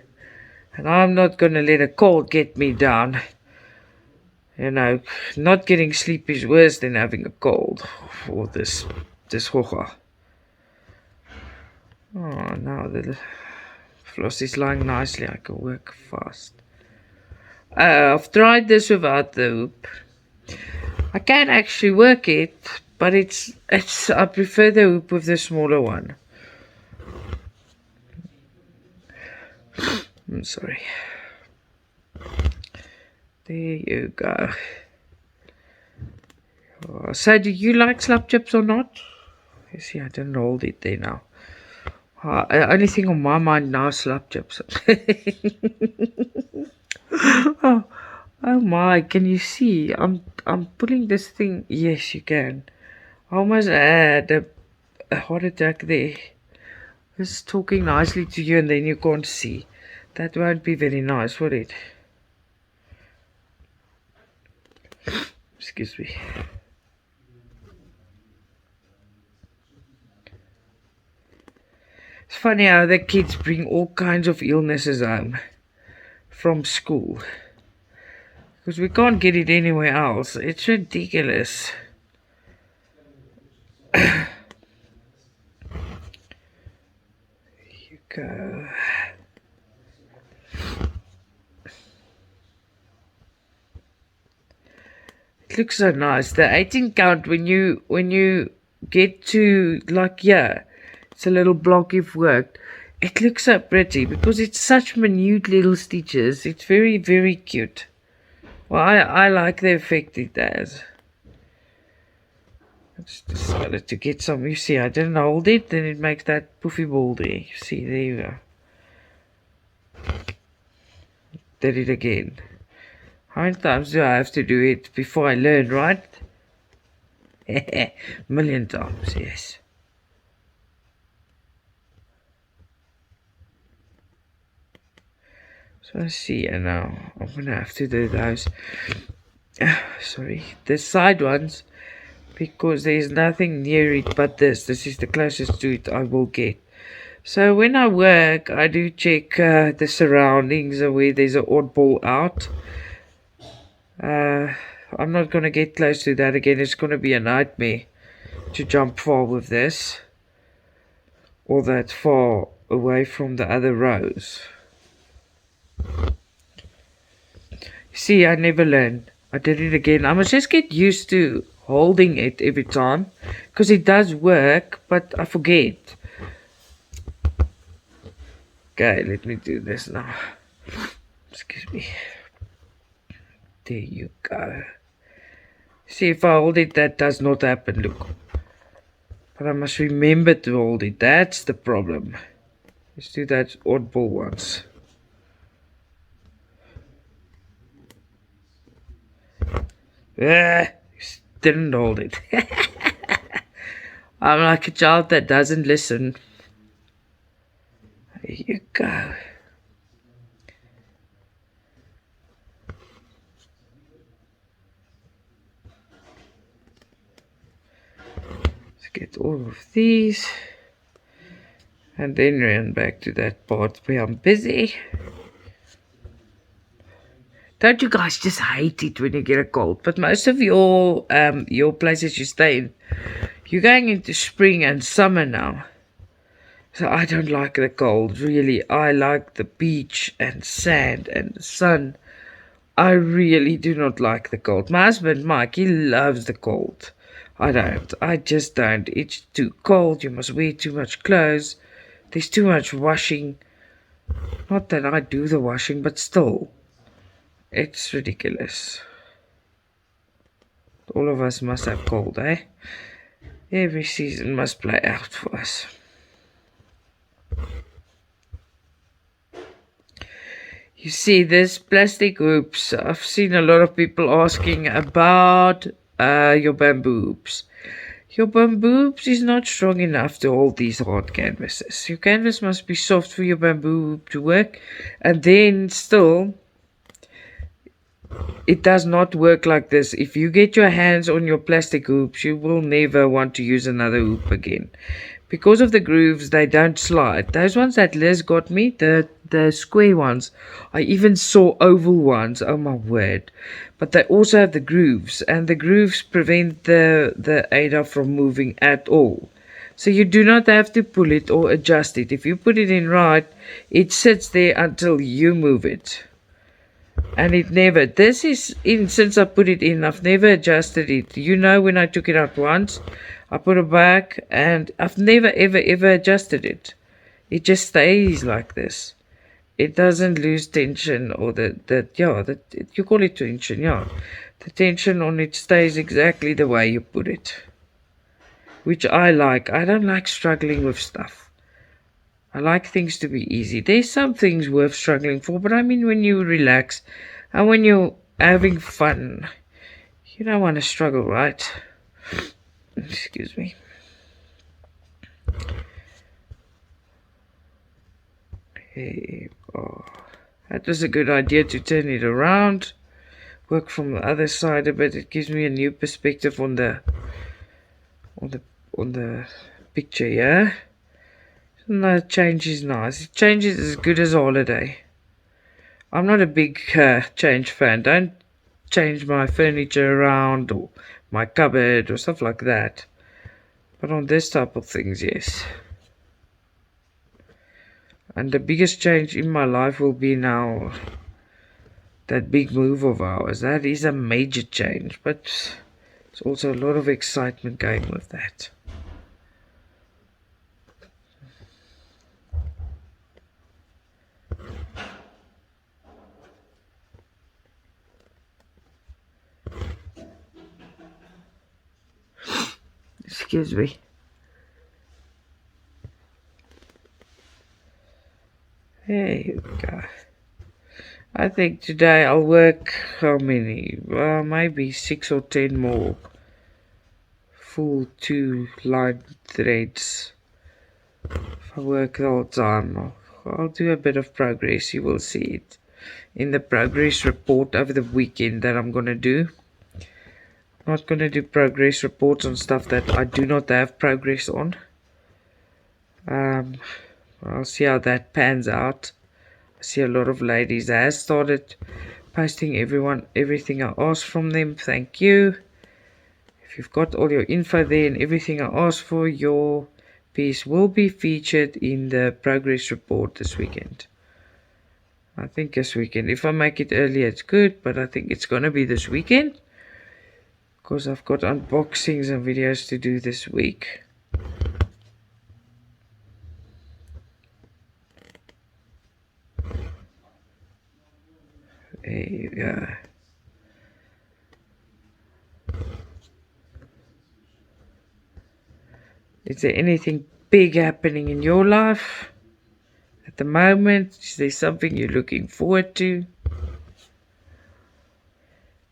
And I'm not going to let a cold get me down. You know, not getting sleep is worse than having a cold. Or this hocha. Oh, now the floss is lying nicely. I can work fast. I've tried this without the hoop. I can actually work it, but I prefer the hoop with the smaller one. I'm sorry. There you go. Oh, so do you like slap chips or not? You see, I didn't hold it there now. Only thing on my mind now is slap chips. oh, oh my, can you see? I'm pulling this thing. Yes, you can. I almost had a heart attack there. Just talking nicely to you and then you can't see. That won't be very nice, would it? Excuse me. It's funny how the kids bring all kinds of illnesses home from school. Because we can't get it anywhere else. It's ridiculous. There you go. It looks so nice. The 18 count when you get to like it's a little block you've worked. It looks so pretty because it's such minute little stitches. It's very, very cute. Well, I like the effect it has. I just decided to get some. You see, I didn't hold it, then it makes that poofy ball there. You see, there you go. Did it again. How many times do I have to do it before I learn, right? Million times, yes. So I see now. I'm gonna have to do those. Sorry, the side ones, because there's nothing near it but this. This is the closest to it I will get. So when I work, I do check the surroundings and where there's an oddball out. I'm not going to get close to that again. It's going to be a nightmare to jump far with this. Or that far away from the other rows. See, I never learned. I did it again. I must just get used to holding it every time. Because it does work, but I forget. Okay, let me do this now. Excuse me. There you go. See, if I hold it, that does not happen, look. But I must remember to hold it. That's the problem. Let's do that oddball once. Didn't hold it. I'm like a child that doesn't listen. There you go. Let's get all of these. And then run back to that part where I'm busy. Don't you guys just hate it when you get a cold? But most of your places you stay in, you're going into spring and summer now. So I don't like the cold, really. I like the beach and sand and the sun. I really do not like the cold. My husband, Mike, he loves the cold. I don't. I just don't. It's too cold. You must wear too much clothes. There's too much washing. Not that I do the washing, but still. It's ridiculous. All of us must have cold, eh? Every season must play out for us. You see, this plastic hoops, I've seen a lot of people asking about your bamboo hoops. Your bamboo hoops is not strong enough to hold these hard canvases. Your canvas must be soft for your bamboo hoop to work. And then still, it does not work like this. If you get your hands on your plastic hoops, you will never want to use another hoop again. because of the grooves, they don't slide. Those ones that Liz got me, the square ones, I even saw oval ones, oh my word. But they also have the grooves, and the grooves prevent the Ada from moving at all. So you do not have to pull it or adjust it. If you put it in right, it sits there until you move it. And it never, this is in, since I put it in, I've never adjusted it. You know, when I took it out once, I put it back, and I've never ever adjusted it. It just stays like this. It doesn't lose tension, or you call it tension, yeah. The tension on it stays exactly the way you put it, which I like. I don't like struggling with stuff. I like things to be easy. There's some things worth struggling for, but I mean when you relax and when you're having fun, you don't want to struggle, right? Excuse me. Hey, oh, that was a good idea to turn it around. Work from the other side a bit. It gives me a new perspective on the picture, yeah. No, change is nice. Change is as good as holiday. I'm not a big change fan. Don't change my furniture around or my cupboard or stuff like that. But on this type of things, yes. And the biggest change in my life will be now that big move of ours. That is a major change, but there's also a lot of excitement going with that. Excuse me. There you go. I think today I'll work, how many? Maybe 6 or 10 more full 2-line threads. If I work the whole time, I'll do a bit of progress. You will see it in the progress report over the weekend that I'm going to do. I'm not going to do progress reports on stuff that I do not have progress on. I'll see how that pans out. I see a lot of ladies that has started posting everything I asked from them. Thank you. If you've got all your info there and everything I asked for, your piece will be featured in the progress report this weekend. I think this weekend. If I make it earlier, it's good, but I think it's going to be this weekend, because I've got unboxings and videos to do this week. There you go. Is there anything big happening in your life at the moment? Is there something you're looking forward to? At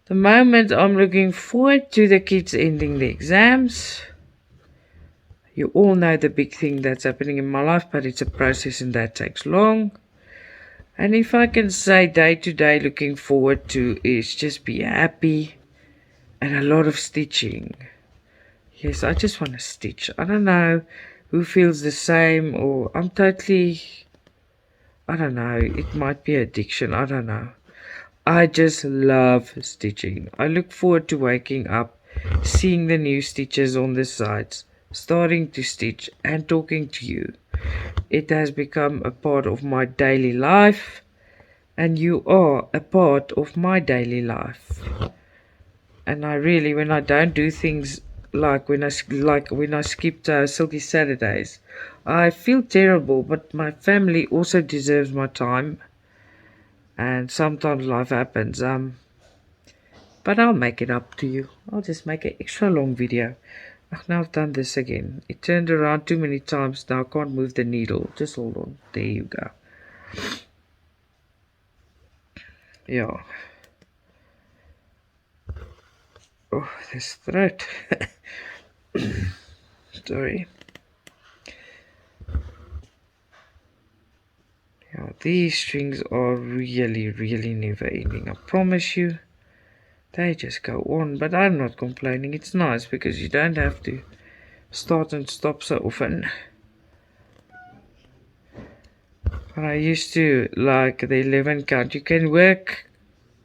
the moment, I'm looking forward to the kids ending the exams. You all know the big thing that's happening in my life, but it's a process and that takes long. And if I can say day to day looking forward to is just be happy and a lot of stitching. Yes, I just want to stitch. I don't know who feels the same, or I'm totally, I don't know, it might be addiction, I don't know. I just love stitching. I look forward to waking up, seeing the new stitches on the sides, starting to stitch and talking to you. It has become a part of my daily life, and you are a part of my daily life. And I really, when I don't do things like when I skipped Silky Saturdays, I feel terrible, but my family also deserves my time. And sometimes life happens. But I'll make it up to you. I'll just make an extra long video. Now I've done this again. It turned around too many times. Now I can't move the needle. Just hold on. There you go. Yeah. Oh, this throat. Sorry. Yeah, these strings are really never ending. I promise you. They just go on, but I'm not complaining. It's nice because you don't have to start and stop so often. And I used to like the 11 count. You can work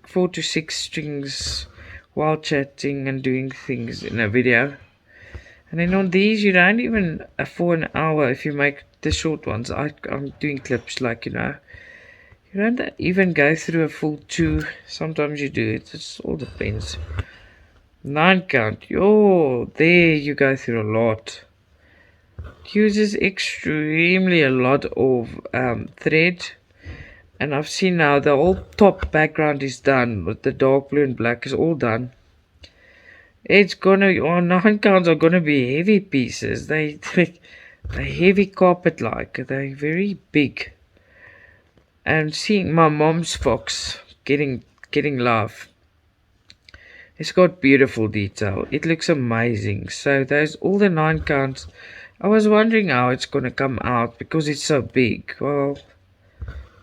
4 to 6 strings while chatting and doing things in a video. And then on these, you don't even for an hour if you make the short ones. I'm doing clips like, you know. You don't even go through a full 2. Sometimes you do it. It all depends. 9 count. Yo, there you go through a lot. It uses extremely a lot of thread. And I've seen now the whole top background is done. With the dark blue and black is all done. It's gonna, 9 counts are gonna be heavy pieces. They heavy carpet like. They're very big. And seeing my mom's fox getting love. It's got beautiful detail. It looks amazing. So there's all the 9 counts. I was wondering how it's gonna come out because it's so big. Well,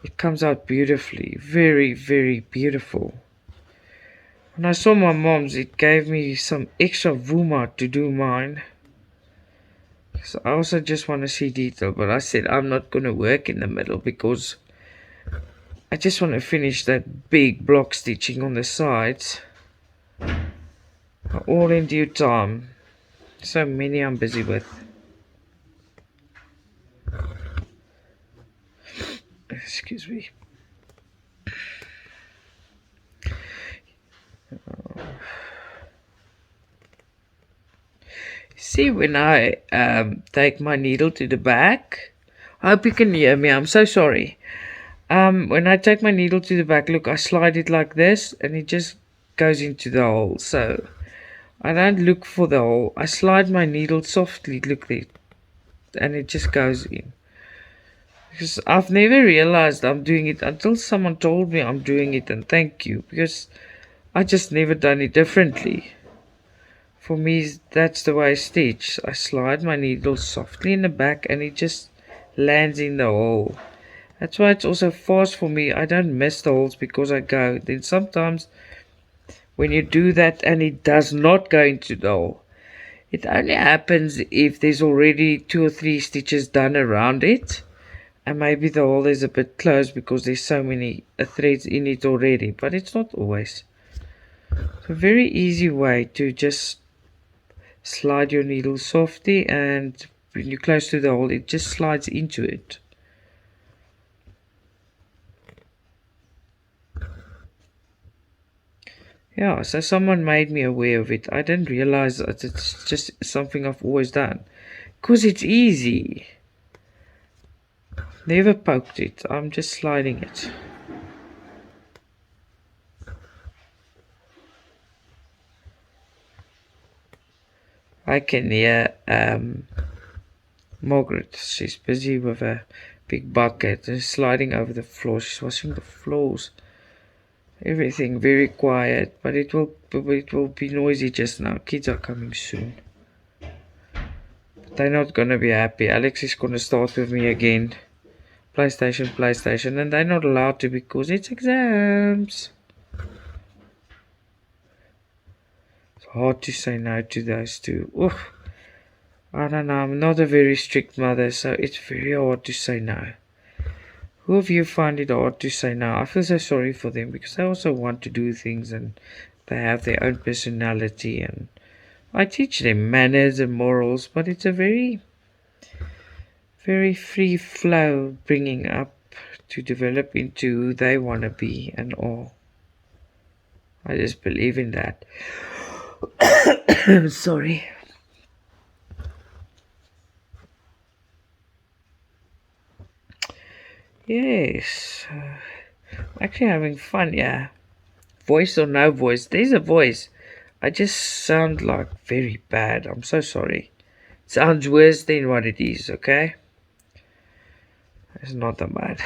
it comes out beautifully. Very, very beautiful. When I saw my mom's, it gave me some extra wooma to do mine. So I also just want to see detail, but I said I'm not going to work in the middle because I just want to finish that big block stitching on the sides. All in due time. So many I'm busy with. Excuse me. See, when I take my needle to the back, I hope you can hear me. I'm so sorry. When I take my needle to the back, look, I slide it like this, and it just goes into the hole. So I don't look for the hole. I slide my needle softly, look there, and it just goes in. Because I've never realized I'm doing it until someone told me I'm doing it, and thank you, because I just never done it differently. For me, that's the way I stitch. I slide my needle softly in the back and it just lands in the hole. That's why it's also fast for me. I don't miss the holes because I go. Then sometimes when you do that and it does not go into the hole, it only happens if there's already 2 or 3 stitches done around it. And maybe the hole is a bit closed because there's so many threads in it already. But it's not always. It's a very easy way to just slide your needle softly, and when you're close to the hole, it just slides into it. Yeah, so someone made me aware of it. I didn't realize that it's just something I've always done. Because it's easy. Never poked it. I'm just sliding it. I can hear Margaret. She's busy with a big bucket and sliding over the floor. She's washing the floors. Everything very quiet, but it will be noisy just now. Kids are coming soon. But they're not gonna be happy. Alex is gonna start with me again. PlayStation, and they're not allowed to because it's exams. It's hard to say no to those two. Oof. I don't know, I'm not a very strict mother, so it's very hard to say no. Who of you find it hard to say no? I feel so sorry for them because they also want to do things and they have their own personality, and I teach them manners and morals, but it's a very, very free flow bringing up to develop into who they want to be and all. I just believe in that. Sorry. Yes. I'm actually having fun, yeah. Voice or no voice? There's a voice. I just sound like very bad. I'm so sorry. It sounds worse than what it is, okay? It's not that bad.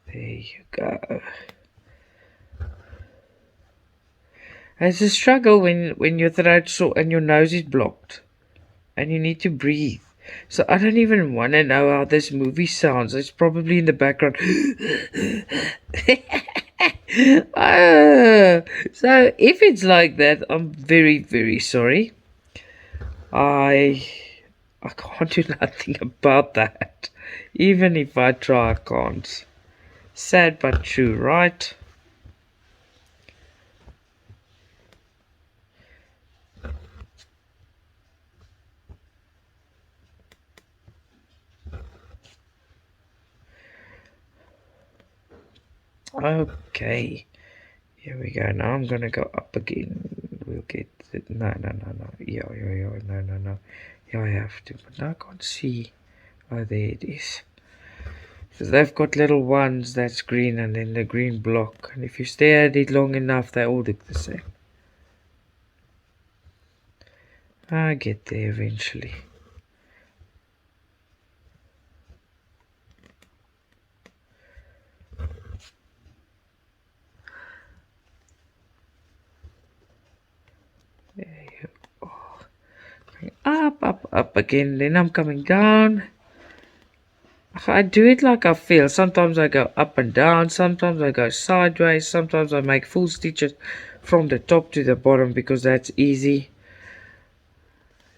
There you go. It's a struggle when your throat's sore and your nose is blocked and you need to breathe. So I don't even want to know how this movie sounds. It's probably in the background. So if it's like that, I'm very, very sorry. I can't do nothing about that. Even if I try, I can't. Sad but true, right? Okay. Here we go. Now I'm gonna go up again. We'll get it. No, no, no, no. Yeah, no, no, no. Yeah, I have to. But now I can't see. Oh, there it is. Because they've got little ones that's green and then the green block. And if you stare at it long enough, they all look the same. I get there eventually. There you go. Up, up, up again. Then I'm coming down. I do it like I feel. Sometimes I go up and down. Sometimes I go sideways. Sometimes I make full stitches from the top to the bottom because that's easy.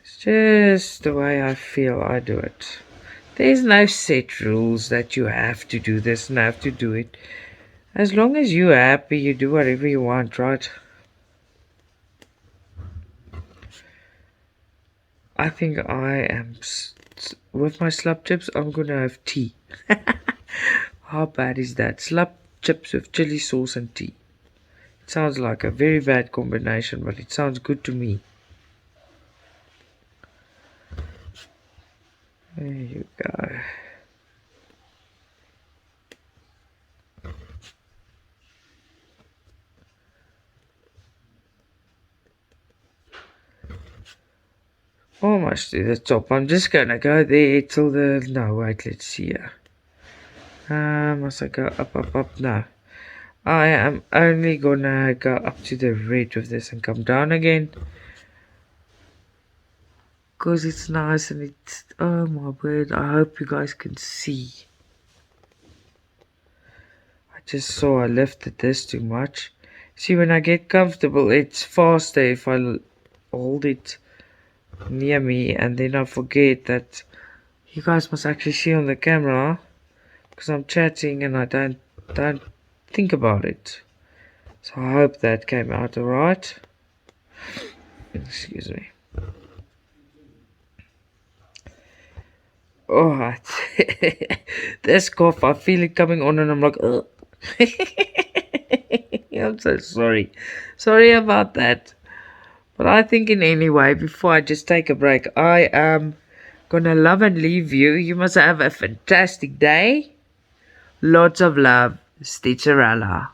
It's just the way I feel I do it. There's no set rules that you have to do this and have to do it. As long as you're happy, you do whatever you want, right? I think I am, with my slab chips, I'm gonna have tea. How bad is that? Slab chips with chili sauce and tea. It sounds like a very bad combination, but it sounds good to me. There you go. Almost to the top. I'm just gonna go there till the... No, wait, let's see here. Must I go up, up, up? No. I am only gonna go up to the red with this and come down again. Because it's nice and it's... Oh my word, I hope you guys can see. I just saw I lifted this too much. See, when I get comfortable, it's faster if I hold it near me and then I forget that you guys must actually see on the camera because I'm chatting and I don't think about it. So I hope that came out alright. Excuse me. Oh, this cough, I feel it coming on and I'm like, ugh. I'm so sorry. Sorry about that. But I think in any way, before I just take a break, I am gonna love and leave you. You must have a fantastic day. Lots of love, Stitcha-Rella.